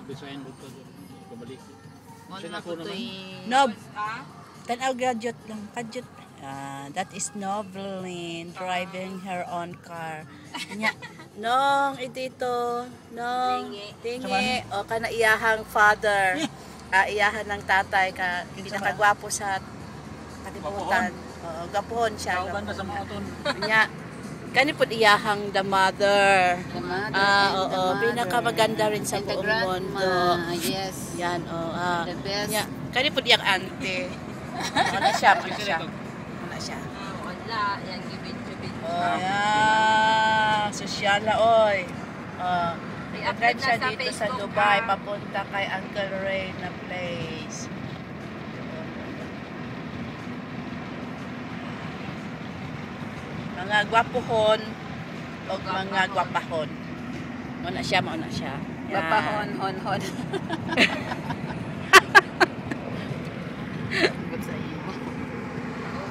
Bisayan mo ko kabalik. Ano po to'y... Nob. Tanaw graduate lang. Kadyot. That is Noveline driving her own car. Nya, nong itito, nong tingi o kana iyahang father. Iyahan ng tatay ka pinakagwapo sa kalibutan. Oo, gapuhon siya. Kauban na sa mga ton. Nya, kani pud iyahang the mother. The mother Oo, and the mother. pinakamaganda rin sa And the buong grandma, mundo. yes. Yan, The best. Nya, kani pud iyang auntie. Wala siya, wala siya. Wala siya. Wala, yan gibit-gibit. Oh, yan. Sosyala, oy. Nag-drive siya sa dito sa Facebook, Dubai, papunta kay Uncle Ray na place. Mga gwapuhon o mga gwapahon. Mauna siya, mauna siya. Yan. Papahon, hon.